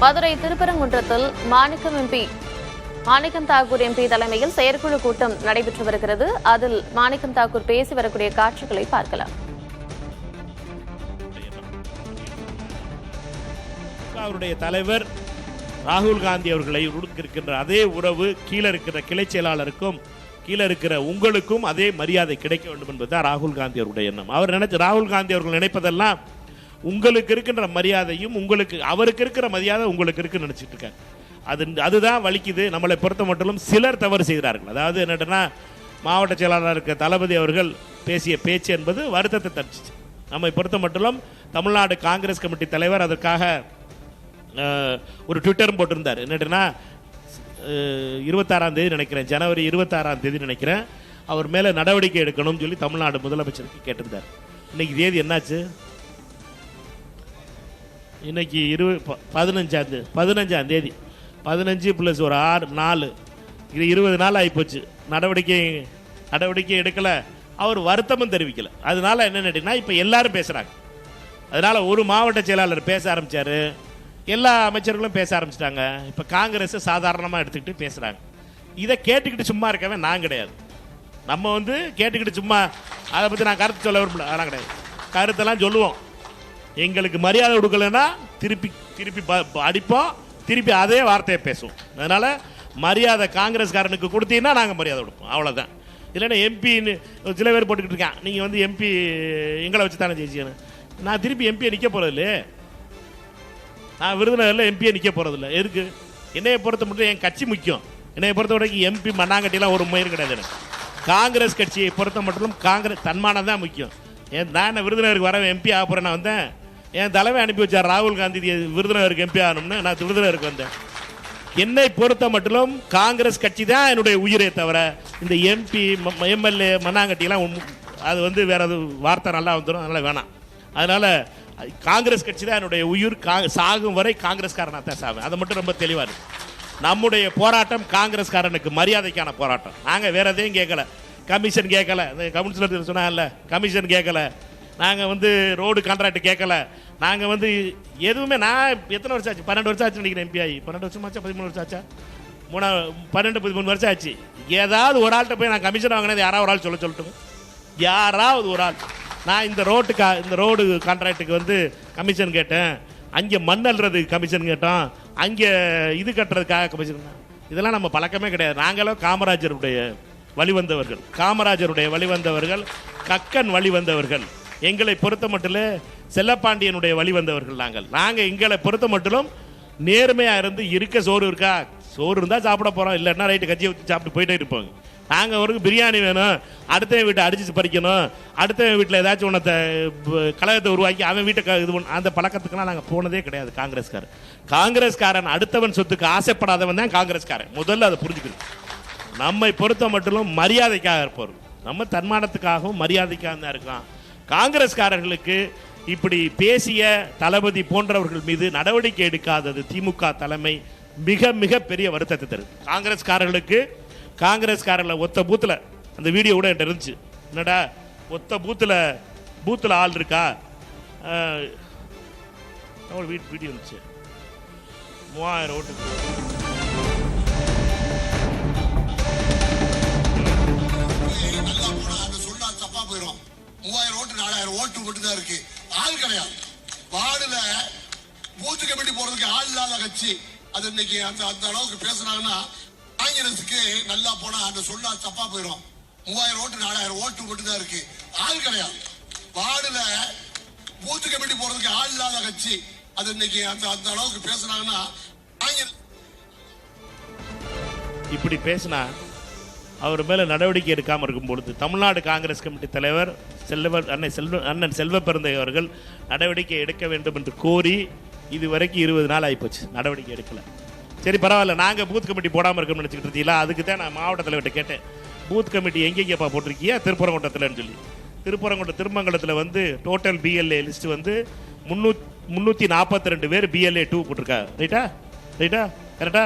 மதுரை திருப்பரங்குன்றத்தில் மாணிக்கம் தாக்கூர் எம்பி தலைமையில் செயற்குழு கூட்டம் நடைபெற்று வருகிறது. அதில் மாணிக்கம் தாக்கூர் பேசி வரக்கூடிய காட்சிகளை பார்க்கலாம். அவருடைய தலைவர் ராகுல் காந்தி அவர்களை இருக்கின்ற அதே உறவு கீழே இருக்கிற கிளை செயலாளருக்கும் கீழே இருக்கிற உங்களுக்கும் அதே மரியாதை கிடைக்க வேண்டும் என்பதுதான் ராகுல் காந்தி அவருடைய எண்ணம். அவர் ராகுல் காந்தி அவர்கள் நினைப்பதெல்லாம் உங்களுக்கு இருக்கின்ற மரியாதையும் அவருக்கு இருக்கிற மரியாதை உங்களுக்கு இருக்குன்னு நினைச்சிட்டு இருக்காங்க. அதுதான் வலிக்குது. நம்மளை பொறுத்த மட்டும் சிலர் தவறு செய்கிறார்கள். அதாவது என்னன்னா, மாவட்ட செயலாளர் இருக்க தளபதி அவர்கள் பேசிய பேச்சு என்பது வருத்தத்தை தரிச்சிச்சு. நம்மை பொறுத்த மட்டும் தமிழ்நாடு காங்கிரஸ் கமிட்டி தலைவர் அதற்காக ஒரு ட்விட்டரும் போட்டிருந்தார். என்னட்டுன்னா 26ஆம் தேதி நினைக்கிறேன், ஜனவரி 26ஆம் தேதி நினைக்கிறேன், அவர் மேலே நடவடிக்கை எடுக்கணும்னு சொல்லி தமிழ்நாடு முதலமைச்சருக்கு கேட்டிருந்தார். இன்னைக்கு தேதி என்னாச்சு? இன்னைக்கு 15ஆம் தேதி 15 + ஒரு 6 4 இது 20 நாள் ஆகிப்போச்சு. நடவடிக்கை எடுக்கலை, அவர் வருத்தமும் தெரிவிக்கலை. அதனால என்னன்னா இப்போ எல்லாரும் பேசுகிறாங்க. அதனால ஒரு மாவட்ட செயலாளர் பேச ஆரம்பித்தார், எல்லா அமைச்சர்களும் பேச ஆரம்பிச்சிட்டாங்க. இப்போ காங்கிரஸ் சாதாரணமாக எடுத்துக்கிட்டு பேசுகிறாங்க. இதை கேட்டுக்கிட்டு சும்மா இருக்கவே நான் கிடையாது. நம்ம கேட்டுக்கிட்டு சும்மா அதை பற்றி நான் கருத்து சொல்ல விரும்பல, அதெல்லாம் கிடையாது. கருத்தெல்லாம் சொல்லுவோம். எங்களுக்கு மரியாதை கொடுக்கலன்னா திருப்பி அடிப்போம், திருப்பி அதே வார்த்தையை பேசுவோம். அதனால் மரியாதை காங்கிரஸ்காரனுக்கு கொடுத்தீங்கன்னா நாங்கள் மரியாதை கொடுப்போம், அவ்வளோதான். இல்லைன்னா எம்பின்னு சில பேர் போட்டுக்கிட்டு இருக்கேன், நீங்கள் எம்பி எங்களை வச்சு தானே ஜெயிச்சிக்கணும். நான் திருப்பி எம்பியை நிற்க போகிறதில்ல, நான் விருதுநகரில் எம்பியை நிற்க போகிறதில்ல. எதுக்கு? என்னையை பொறுத்த மட்டும் என் கட்சி முக்கியம். என்னையை பொறுத்த வரைக்கும் எம்பி மண்ணாங்கட்டிலாம் ஒரு முயற்சி கிடையாது. எனக்கு காங்கிரஸ் கட்சியை பொறுத்த மட்டும் காங்கிரஸ் தன்மானம் தான் முக்கியம். நான் விருதுநகருக்கு வர எம்பி ஆக போகிறேன். நான் வந்தேன், என் தலைமை அனுப்பி வச்சார் ராகுல் காந்தி விருதுநகருக்கு எம்பி ஆகணும்னு. நான் விருதுநகருக்கு வந்தேன். என்னை பொறுத்த மட்டும் காங்கிரஸ் கட்சி தான் என்னுடைய உயிரை தவிர இந்த எம்பி எம்எல்ஏ மண்ணாங்கட்டிலாம் அது வேற வார்த்தை நல்லா வந்துடும், அதனால் வேணாம். அதனால் காங்கிரஸ் கட்சி தான் என்னுடைய உயிர். சாகும் வரை காங்கிரஸ்காரனாக தான் சாவேன். அதை மட்டும் ரொம்ப தெளிவாக இருக்கு. நம்முடைய போராட்டம் காங்கிரஸ்காரனுக்கு மரியாதைக்கான போராட்டம். நாங்கள் வேற எதையும் கேட்கல, கமிஷன் கேட்கல, இந்த கவுன்சிலர் சொன்னாங்கல்ல கமிஷன் கேட்கல, நாங்கள் ரோடு கான்ட்ராக்ட் கேட்கல, நாங்கள் எதுவுமே. நான் எத்தனை வருஷம் ஆச்சு? 12 வருஷம் ஆச்சு நினைக்கிறேன் எம்பி ஆகி. 12 வருஷமாச்சா 13 வருஷம் ஆச்சா? 12-13 வருஷம் ஆச்சு. ஏதாவது ஒரு ஆள்கிட்ட போய் நான் கமிஷன் வாங்கினது யாராவது ஒரு ஆள் சொல்லட்டும், யாராவது ஒரு ஆள். நான் இந்த ரோடு கான்ட்ராக்டுக்கு கமிஷன் கேட்டேன், அங்கே மண் அள்ளுறதுக்கு கமிஷன் கேட்டோம், அங்கே இது கட்டுறதுக்காக கமிஷன். இதெல்லாம் நம்ம பழக்கமே கிடையாது. நாங்களும் காமராஜருடைய வழிவந்தவர்கள், கக்கன் வழிவந்தவர்கள். எங்களை பொறுத்த மட்டும் செல்லப்பாண்டியனுடைய வழிவந்தவர்கள். நாங்கள் எங்களை பொறுத்த மட்டும் நேர்மையாக இருந்து இருக்க சோறு இருக்கா, சோறு இருந்தால் சாப்பிட போகிறோம், இல்லைன்னா ரைட்டு கட்சியை ஊற்றி சாப்பிட்டு போயிட்டே இருப்போங்க. நாங்கள் ஒரு பிரியாணி வேணும், அடுத்த வீட்டை அடிச்சு பறிக்கணும், அடுத்த வீட்டில் ஏதாச்சும் ஒன்றத்தை கழகத்தை உருவாக்கி அவன் வீட்டை இது அந்த பழக்கத்துக்குலாம் நாங்கள் போனதே கிடையாது. காங்கிரஸ்காரன் அடுத்தவன் சொத்துக்கு ஆசைப்படாதவன் தான் காங்கிரஸ்காரன். முதல்ல அதை புரிஞ்சுக்கணும். நம்மை பொறுத்த மட்டும் மரியாதைக்காக இருப்போம். நம்ம தன்மானத்துக்காகவும் மரியாதைக்காக தான் இருக்கலாம். காங்கிரஸ்காரர்களுக்கு இப்படி பேசிய தளபதி போன்றவர்கள் மீது நடவடிக்கை எடுக்காதது திமுக தலைமை மிக மிக பெரிய வருத்தத்தை தருது. காங்கிரஸ்காரர்களை ஒத்த பூத்தில் அந்த வீடியோ கூட என்கிட்ட இருந்துச்சு. என்னடா ஒத்த பூத்தில் ஆள் இருக்கா? வீடியோ இருந்துச்சு. 3000 ஓட்டு 3000 ஓட்டு 4000 ஓட்டு மட்டும் தான் இருக்கு. ஆள் கிடையாது. வார்டுல பூத்து கமிட்டி போறதுக்கு ஆள் இல்லாத கட்சி. அது இன்னைக்கு அந்த அளவுக்கு பேசுறாங்கன்னா காங்கிரஸுக்கு நல்லா போனா அந்த சொன்னா தப்பா போயிடும். 3000 ஓட்டு 4000 ஓட்டு மட்டும் தான் இருக்கு. ஆள் கிடையாது. வார்டுல பூத்து கமிட்டி போறதுக்கு ஆள் இல்லாத கட்சி. அது இன்னைக்கு அந்த அளவுக்கு பேசுறாங்கன்னா இப்படி பேசினா அவர் மேலே நடவடிக்கை எடுக்காமல் இருக்கும் பொழுது தமிழ்நாடு காங்கிரஸ் கமிட்டி தலைவர் அண்ணன் செல்வ பிறந்தை அவர்கள் நடவடிக்கை எடுக்க வேண்டும் என்று கோரி இதுவரைக்கும் 20 நாள் ஆகிப்போச்சு, நடவடிக்கை எடுக்கலை. சரி பரவாயில்ல, நாங்கள் பூத் கமிட்டி போடாமல் இருக்கோம்னு நினச்சிக்கிட்டு இருந்தீங்களா? அதுக்கு தான் நான் மாவட்ட தலைவர்கிட்ட கேட்டேன், பூத் கமிட்டி எங்கெங்கேப்பா போட்டிருக்கியா? திருப்பரங்குன்றத்தில்னு சொல்லி. திருமங்கலத்தில் டோட்டல் பிஎல்ஏ லிஸ்ட் 342 பேர் BLA 2 போட்டிருக்கா. ரைட்டா கரெக்டா?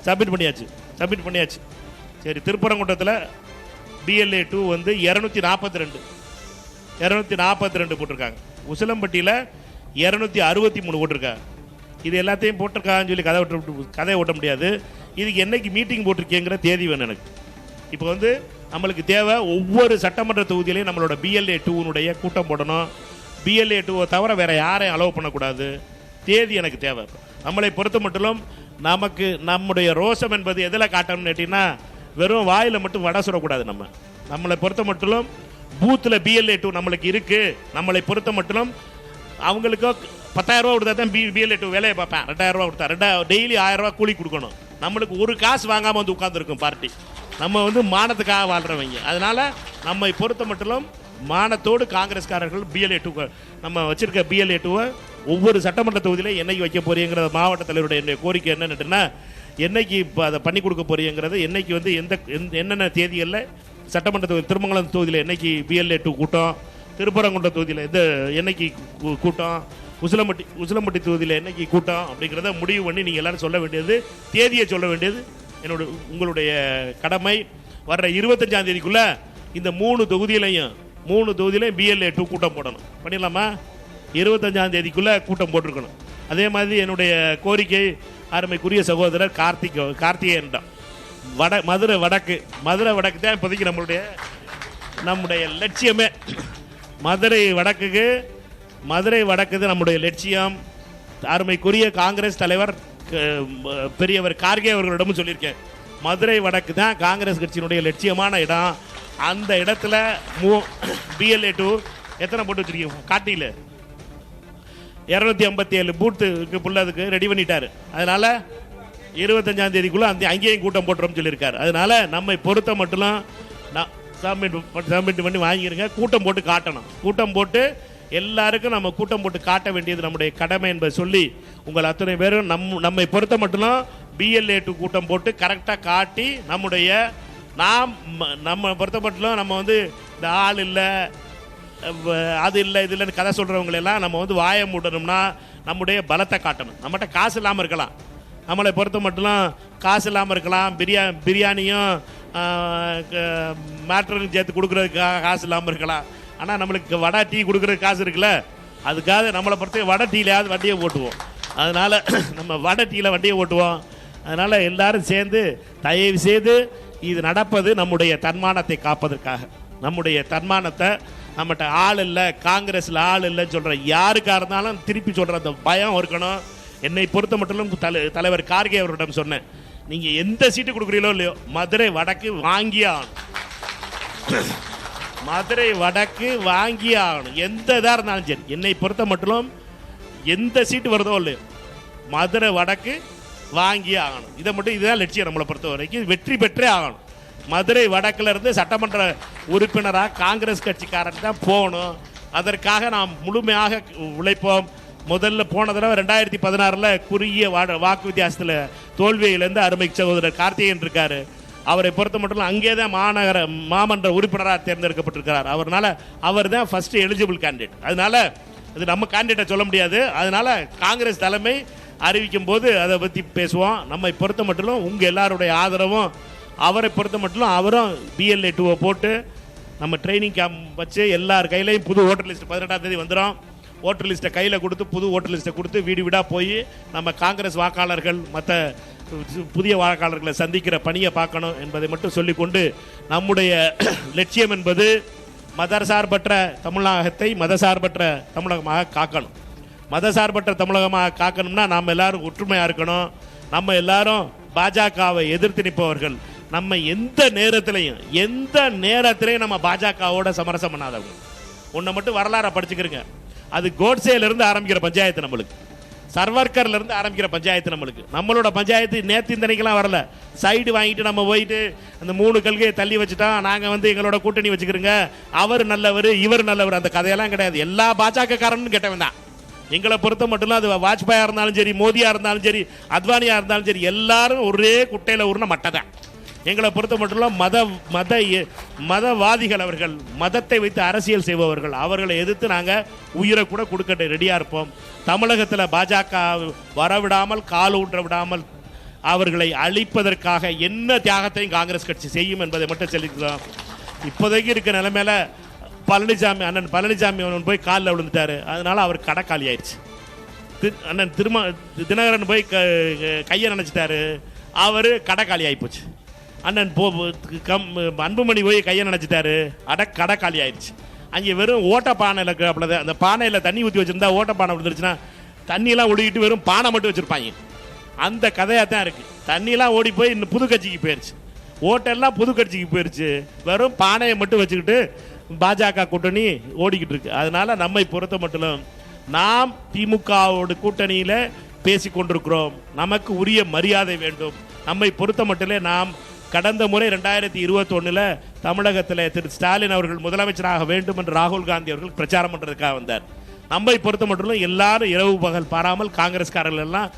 சப்மிட் பண்ணியாச்சு. சரி, திருப்பரங்குன்றத்தில் BLA 2 242 போட்டிருக்காங்க. உசிலம்பட்டியில் 263 போட்டிருக்காங்க. இது எல்லாத்தையும் போட்டிருக்கான்னு சொல்லி கதை ஓட்ட முடியாது. இதுக்கு என்னைக்கு மீட்டிங் போட்டிருக்கேங்கிற தேதி வேணும் எனக்கு. இப்போ வந்து நம்மளுக்கு தேவை ஒவ்வொரு சட்டமன்ற தொகுதியிலையும் நம்மளோட BLA 2 கூட்டம் போடணும். BLA 2 தவிர வேற யாரையும் அலோவ் பண்ணக்கூடாது. தேதி எனக்கு தேவை. நம்மளை பொறுத்த மட்டும் நமக்கு நம்முடைய ரோஷம் என்பது எதில் காட்டணும்னு கேட்டிங்கன்னா வெறும் வாயில் மட்டும் வடை சுடக்கூடாது. நம்மளை பொறுத்த மட்டும் பூத்தில் BLA 2 நம்மளுக்கு இருக்குது. நம்மளை பொறுத்த மட்டும் அவங்களுக்கு 10,000 ரூபா கொடுத்தா தான் BLA 2 வேலையை பார்ப்பேன். 2,000 ரூபா கொடுத்தா டெய்லி 1000 ரூபா கூலி கொடுக்கணும். நம்மளுக்கு ஒரு காசு வாங்காமல் வந்து உட்காந்துருக்கும் பார்ட்டி. நம்ம வந்து மானத்துக்காக வாழ்கிறவங்க. அதனால் நம்மை பொறுத்த மட்டும் மானத்தோடு காங்கிரஸ்காரர்கள் BLA 2 நம்ம வச்சிருக்க BLA 2 ஒவ்வொரு சட்டமன்ற தொகுதியிலும் என்னைக்கு வைக்க போறீங்கிற மாவட்ட தலைவருடைய என்னுடைய கோரிக்கை என்னன்னா என்னைக்கு இப்போ அதை பண்ணி கொடுக்க போறீங்கிறது, என்னைக்கு வந்து என்னென்ன தேதிகளில் சட்டமன்ற தொகுதி திருமங்கலம் தொகுதியில் என்னைக்கு BLA 2 கூட்டம், திருப்பரங்குன்றம் தொகுதியில் என்னைக்கு கூட்டம், உசிலம்பட்டி தொகுதியில் என்னைக்கு கூட்டம் அப்படிங்கிறத முடிவு பண்ணி நீங்கள் எல்லாரும் சொல்ல வேண்டியது, தேதியை சொல்ல வேண்டியது உங்களுடைய கடமை. வர்ற 25ஆம் தேதிக்குள்ள இந்த 3 தொகுதியிலையும் BLA 2 கூட்டம் போடணும். பண்ணிடலாமா? 25ஆம் தேதிக்குள்ள கூட்டம் போட்டிருக்கணும். அதே மாதிரி என்னுடைய கோரிக்கை அருமைக்குரிய சகோதரர் கார்த்திகேயன் தான். மதுரை வடக்கு தான் இப்போதைக்கு நம்முடைய லட்சியமே. மதுரை வடக்கு நம்முடைய லட்சியம். அருமைக்குரிய காங்கிரஸ் தலைவர் பெரியவர் கார்கே அவர்களிடமும் சொல்லியிருக்கேன். மதுரை வடக்கு தான் காங்கிரஸ் கட்சியினுடைய லட்சியமான இடம். அந்த இடத்துல BLA 2 எத்தனை போட்டு வச்சிருக்கீங்க? காட்டியில் 257 பூத்துக்கு புள்ளதுக்கு ரெடி பண்ணிட்டாரு. அதனால 25ஆம் தேதிக்குள்ள அங்கேயும் கூட்டம் போட்டுறோம்னு சொல்லியிருக்காரு. அதனால நம்மை பொறுத்த மட்டும் சப்மிட் பண்ணி வாங்கிருங்க. கூட்டம் போட்டு காட்டணும். கூட்டம் போட்டு எல்லாருக்கும் நம்ம கூட்டம் போட்டு காட்ட வேண்டியது நம்முடைய கடமை என்பதை சொல்லி உங்கள் அத்தனை பேரும் நம்மை பொறுத்த மட்டும் BLA 2 கூட்டம் போட்டு கரெக்டாக காட்டி நம்ம பொறுத்த மட்டும் நம்ம வந்து இந்த ஆள் இல்லை அது இல்லை இது இல்லைன்னு கதை சொல்கிறவங்களெல்லாம் நம்ம வந்து வாயை மூடணும்னா நம்முடைய பலத்தை காட்டணும். நம்மகிட்ட காசு இல்லாமல் இருக்கலாம். நம்மளை பொறுத்த மட்டும் காசு இல்லாமல் இருக்கலாம். பிரியாணியும் மேட்ரும் சேர்த்து கொடுக்குறதுக்காக காசு இல்லாமல் இருக்கலாம். ஆனால் நம்மளுக்கு வடை டீ கொடுக்குறதுக்கு காசு இருக்குல்ல, அதுக்காக நம்மளை பொறுத்த வடை டீலையாவது வண்டியை ஓட்டுவோம். அதனால் நம்ம வடை டீயில் வண்டியை ஓட்டுவோம். அதனால் எல்லாரும் சேர்ந்து தயவு செய்து இது நடப்பது நம்முடைய தன்மானத்தை காப்பதற்காக. நம்முடைய தன்மானத்தை நம்மகிட்ட ஆள் இல்லை, காங்கிரஸில் ஆள் இல்லைன்னு சொல்கிற யாருக்காக இருந்தாலும் திருப்பி சொல்கிற அந்த பயம் இருக்கணும். என்னை பொறுத்த மட்டும் தலைவர் கார்கே அவரிடம் சொன்னேன், நீங்கள் எந்த சீட்டு கொடுக்குறீங்களோ இல்லையோ மதுரை வடக்கு வாங்கியே ஆகணும். மதுரை வடக்கு வாங்கியே ஆகணும். எந்த இதாக இருந்தாலும் சரி, என்னை பொறுத்த மட்டும் எந்த சீட்டு வருதோ இல்லையோ மதுரை வடக்கு வாங்கியே ஆகணும். இதுதான் லட்சியம். நம்மளை பொறுத்த வரைக்கும் வெற்றி பெற்றே ஆகணும். மதுரை வடக்கில் இருந்து சட்டமன்ற உறுப்பினராக காங்கிரஸ் கட்சிக்காரன் தான் போகணும். அதற்காக நாம் முழுமையாக உழைப்போம். முதல்ல போன தடவை 2016 குறுகிய வாக்கு வித்தியாசத்தில் தோல்வியிலேருந்து அருமை சகோதரர் கார்த்திகேயன் இருக்காரு. அவரை பொறுத்த மட்டும் அங்கே தான் மாமன்ற உறுப்பினராக தேர்ந்தெடுக்கப்பட்டிருக்கிறார். அவர் தான் ஃபர்ஸ்ட் எலிஜிபிள் கேண்டிடேட். அதனால இது நம்ம கேண்டிடேட்டை சொல்ல முடியாது. அதனால காங்கிரஸ் தலைமை அறிவிக்கும் போது அதை பற்றி பேசுவோம். நம்மை பொறுத்த மட்டும் உங்கள் எல்லாருடைய ஆதரவும், அவரை பொறுத்த மட்டும் அவரும் BLA 2 போட்டு நம்ம ட்ரைனிங் கேம்ப் வச்சு எல்லார் கையிலையும் புது ஓட்டர் லிஸ்ட் 18ஆம் தேதி வந்துடும். ஓட்டர் லிஸ்ட்டை கையில் கொடுத்து புது ஓட்டர் லிஸ்ட்டை கொடுத்து வீடு வீடாக போய் நம்ம காங்கிரஸ் வாக்காளர்கள் மற்ற புதிய வாக்காளர்களை சந்திக்கிற பணியை பார்க்கணும் என்பதை மட்டும் சொல்லிக்கொண்டு, நம்முடைய லட்சியம் என்பது மதசார்பற்ற தமிழகத்தை மதசார்பற்ற தமிழகமாக காக்கணும். மதசார்பற்ற தமிழகமாக காக்கணும்னா நாம் எல்லாரும் ஒற்றுமையாக இருக்கணும். நம்ம எல்லாரும் பாஜகவை எதிர்த்து நிற்பவர்கள். நம்ம எந்த நேரத்திலையும் நம்ம பாஜகவோட சமரசம் பண்ணாதவங்க. ஒன்றை மட்டும் வரலாறை படிச்சுக்கிறங்க, அது கோட்சேலேருந்து ஆரம்பிக்கிற பஞ்சாயத்து நம்மளுக்கு, சர்வர்கர்லேருந்து ஆரம்பிக்கிற பஞ்சாயத்து நம்மளுக்கு. நம்மளோட பஞ்சாயத்து நேற்று இந்தனைக்கெல்லாம் வரல. சைடு வாங்கிட்டு நம்ம போயிட்டு அந்த 3 கல்கையை தள்ளி வச்சுட்டோம், நாங்கள் வந்து எங்களோட கூட்டணி வச்சுக்கிறோங்க, அவர் நல்லவர் இவர் நல்லவர், அந்த கதையெல்லாம் கிடையாது. எல்லா பாஜக காரன்னு கேட்டவன் தான். எங்களை பொறுத்த மட்டும் அது வாஜ்பாயா இருந்தாலும் சரி, மோதியா இருந்தாலும் சரி, அத்வானியா இருந்தாலும் சரி, எல்லாரும் ஒரே குட்டையில் ஊர்ன மட்டை தான். எங்களை பொறுத்த மட்டும் மதவாதிகள் அவர்கள், மதத்தை வைத்து அரசியல் செய்பவர்கள், அவர்களை எதிர்த்து நாங்கள் உயிரை கூட கொடுக்க ரெடியாக இருப்போம். தமிழகத்தில் பாஜக வரவிடாமல் கால் ஊன்ற விடாமல் அவர்களை அழிப்பதற்காக என்ன தியாகத்தையும் காங்கிரஸ் கட்சி செய்யும் என்பதை மட்டும் சொல்லிக்கிறோம். இப்போதைக்கு இருக்க நிலைமையில அண்ணன் பழனிசாமி அவன் போய் காலில் விழுந்துட்டாரு. அதனால அவர் கடை காலி ஆயிடுச்சு. அண்ணன் தினகரன் போய் கையை நினைச்சிட்டாரு, அவர் கடைக்காலி ஆகிப்போச்சு. அண்ணன் அன்புமணி போய் கையை நினைச்சிட்டாரு, கடைக்காலி ஆயிடுச்சு. அங்கே வெறும் ஓட்ட பானையில் இருக்கிற அந்த பானையில் தண்ணி ஊற்றி வச்சிருந்தா ஓட்ட பானை விழுந்துருச்சுன்னா தண்ணியெல்லாம் ஒடிக்கிட்டு வெறும் பானை மட்டும் வச்சிருப்பாங்க. அந்த கதையாக தான் இருக்கு. தண்ணியெல்லாம் ஓடி போய் இன்னும் புது கட்சிக்கு போயிடுச்சு, ஓட்டெல்லாம் புது கட்சிக்கு போயிடுச்சு. வெறும் பானையை மட்டும் வச்சுக்கிட்டு பாஜக கூட்டணி ஓடிக்கிட்டு இருக்கு. அதனால நம்மை பொறுத்த மட்டும் நாம் திமுகவோட கூட்டணியில் பேசி கொண்டிருக்கிறோம். நமக்கு உரிய மரியாதை வேண்டும். நம்மை பொறுத்த மட்டிலே நாம் கடந்த முறை 2021 தமிழகத்தில் திரு ஸ்டாலின் அவர்கள் முதலமைச்சராக வேண்டும் என்று ராகுல் காந்தி அவர்கள் பிரச்சாரம் பண்ணுறதுக்காக வந்தார். நம்மை பொறுத்த மட்டும் எல்லாரும் இரவு பகல் பாராமல் காங்கிரஸ்காரர்கள் எல்லாம்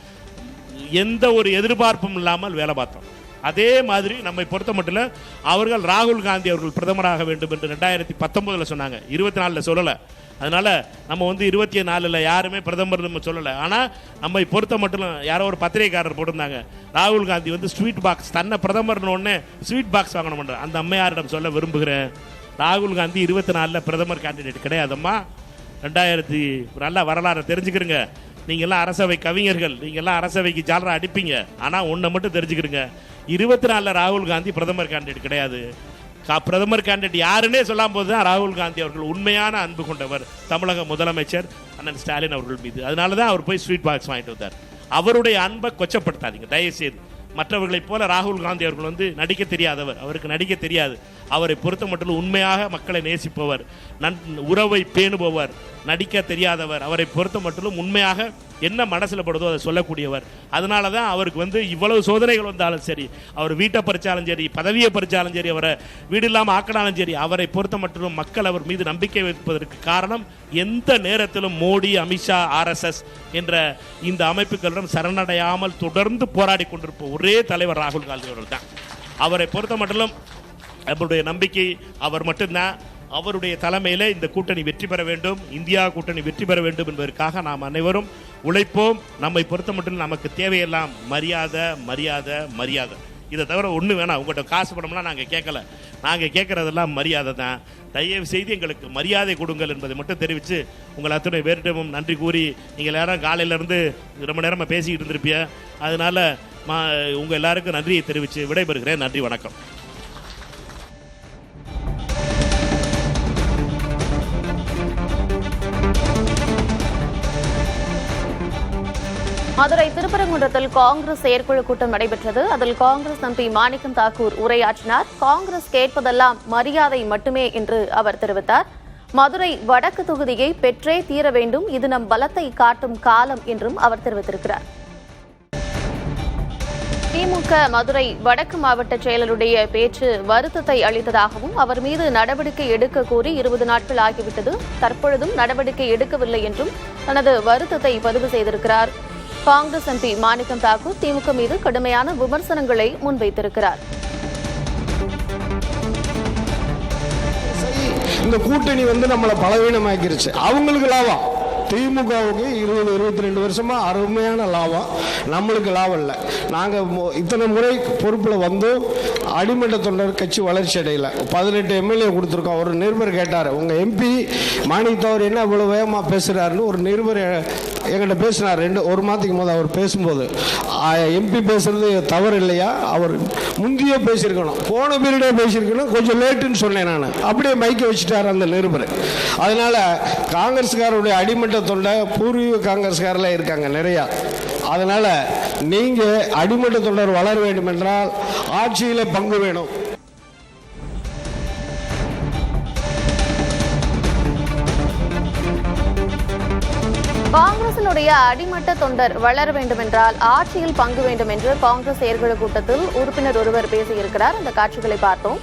எந்த ஒரு எதிர்பார்ப்பும் இல்லாமல் வேலை பார்த்தோம். அதே மாதிரி நம்மை பொறுத்த மட்டும் அவர்கள் ராகுல் காந்தி அவர்கள் பிரதமராக வேண்டும் என்று 2019 சொன்னாங்க, 24 சொல்லலை. அதனால நம்ம 24 யாருமே பிரதமர் நம்ம சொல்லலை. ஆனால் நம்மை பொறுத்த மட்டும் யாரோ ஒரு பத்திரிகைக்காரர் போட்டிருந்தாங்க, ராகுல் காந்தி ஸ்வீட் பாக்ஸ் தன்னை பிரதமர்னு ஒன்று ஸ்வீட் பாக்ஸ் வாங்கணும். அந்த அம்மையாரிடம் சொல்ல விரும்புகிறேன், ராகுல் காந்தி 24 பிரதமர் கேண்டிடேட் கிடையாதம்மா. 2000 நல்ல வரலாறு தெரிஞ்சுக்கிறீங்க. நீங்கள்லாம் அரசவை கவிஞர்கள், நீங்கள்லாம் அரசவைக்கு ஜாலரா அடிப்பீங்க. ஆனால் ஒன்றை மட்டும் தெரிஞ்சுக்கிறீங்க, 24 ராகுல் காந்தி பிரதமர் கேண்டிடேட் கிடையாது. பிரதமர் கேண்டிடேட் யாருன்னே சொல்லாம போது தான் ராகுல் காந்தி அவர்கள் உண்மையான அன்பு கொண்டவர் தமிழக முதலமைச்சர் அண்ணன் ஸ்டாலின் அவர்கள் மீது. அதனால தான் அவர் போய் ஸ்வீட் பாக்ஸ் வாங்கிட்டு வந்தார். அவருடைய அன்பை கொச்சப்படுத்தாதீங்க தயவுசெய்து. மற்றவர்களைப் போல ராகுல் காந்தி அவர்கள் நடிக்க தெரியாதவர், அவருக்கு நடிக்க தெரியாது. அவரை பொறுத்த மட்டும் உண்மையாக மக்களை நேசிப்பவர், உறவை பேணுபவர், நடிக்க தெரியாதவர். அவரை பொறுத்த மட்டும் உண்மையாக என்ன மனசில் படுதோ அதை சொல்லக்கூடியவர். அதனால தான் அவருக்கு இவ்வளவு சோதனைகள் வந்தாலும் சரி, அவர் வீட்டை பறிச்சாலும் சரி, பதவியை பறிச்சாலும் சரி, அவரை வீடு இல்லாமல் ஆக்கினாலும் சரி, அவரை பொறுத்த மட்டும் மக்கள் அவர் மீது நம்பிக்கை வைப்பதற்கு காரணம் எந்த நேரத்திலும் மோடி, அமித்ஷா, RSS என்ற இந்த அமைப்புகளிடம் சரணடையாமல் தொடர்ந்து போராடி கொண்டிருப்ப ஒரே தலைவர் ராகுல் காந்தி அவர்கள் தான். அவரை பொறுத்த மட்டும் அவருடைய நம்பிக்கை அவர் மட்டும்தான். அவருடைய தலைமையில் இந்த கூட்டணி வெற்றி பெற வேண்டும், இந்தியா கூட்டணி வெற்றி பெற வேண்டும் என்பதற்காக நாம் அனைவரும் உழைப்போம். நம்மை பொறுத்த மட்டும் நமக்கு தேவையெல்லாம் மரியாதை, மரியாதை, மரியாதை. இதை தவிர ஒன்று வேணாம். உங்கள்கிட்ட காசு பணம்லாம் நாங்கள் கேட்கல, நாங்கள் கேட்குறதெல்லாம் மரியாதை தான். தயவு செய்து எங்களுக்கு மரியாதை கொடுங்கள் என்பதை மட்டும் தெரிவித்து உங்கள் அத்தனை பேரிடமும் நன்றி கூறி, நீங்கள் எல்லாரும் காலையிலேருந்து ரொம்ப நேரமாக பேசிக்கிட்டு இருந்திருப்பிய, அதனால் உங்கள் எல்லாருக்கும் நன்றியை தெரிவித்து விடைபெறுகிறேன். நன்றி, வணக்கம். மதுரை திருப்பரங்குன்றத்தில் காங்கிரஸ் செயற்குழு கூட்டம் நடைபெற்றது. அதில் காங்கிரஸ் MP மாணிக்கம் தாக்கூர் உரையாற்றினார். காங்கிரஸ் கேட்பதெல்லாம் மரியாதை மட்டுமே என்று அவர் தெரிவித்தார். மதுரை வடக்கு தொகுதியை பெற்றே தீர வேண்டும், இது நம் பலத்தை காட்டும் காலம் என்றும் அவர் தெரிவித்திருக்கிறார். திமுக மதுரை வடக்கு மாவட்ட செயலருடைய பேச்சு வருத்தத்தை அளித்ததாகவும் அவர் மீது நடவடிக்கை எடுக்க கோரி 20 நாட்கள் ஆகிவிட்டது, தற்பொழுதும் நடவடிக்கை எடுக்கவில்லை என்றும் தனது வருத்தத்தை பதிவு செய்திருக்கிறார். காங்கிரஸ் MP மாணிக்கம் தாக்கூர் திமுக மீது கடுமையான விமர்சனங்களை முன்வைத்திருக்கிறார். இந்த கூட்டணி நம்மளை பலவீனமாக்கிருச்சு. அவங்களுக்கு லாபம், திமுகவுக்கு 20-22 வருஷமா அருமையான லாபம், நம்மளுக்கு லாபம் இல்லை. நாங்கள் இத்தனை முறை பொறுப்பில் அடிமட்ட தொண்டர் கட்சி வளர்ச்சி அடையல. 18 MLA கொடுத்துருக்கோம். ஒரு நிருபர் கேட்டார், உங்கள் MP மாணிக்கத்தவர் என்ன இவ்வளோ வேகமாக பேசுகிறாருன்னு. ஒரு நிருபர் என்கிட்ட பேசினார். ஒரு மாதத்துக்கு போது அவர் பேசும்போது, MP பேசுறது தவறு இல்லையா, அவர் முந்தைய பேசியிருக்கணும், போன பீரியடே பேசியிருக்கணும், கொஞ்சம் லேட்டுன்னு சொன்னேன் நான். அப்படியே மைக்கை வச்சுட்டார் அந்த நிருபர். அதனால காங்கிரஸ்காரருடைய அடிமட்ட தொண்டை பூர்வீக காங்கிரஸ்காரில் இருக்காங்க நிறையா. அதனால நீங்க அடிமட்ட தொண்டர் வளர வேண்டும் என்றால் ஆட்சியில பங்கு வேணும். காங்கிரசினுடைய அடிமட்ட தொண்டர் வளர வேண்டும் என்றால் ஆட்சியில் பங்கு வேண்டும் என்று காங்கிரஸ் செயற்குழு கூட்டத்தில் உறுப்பினர் ஒருவர் பேசியிருக்கிறார். அந்த காட்சிகளை பார்த்தோம்.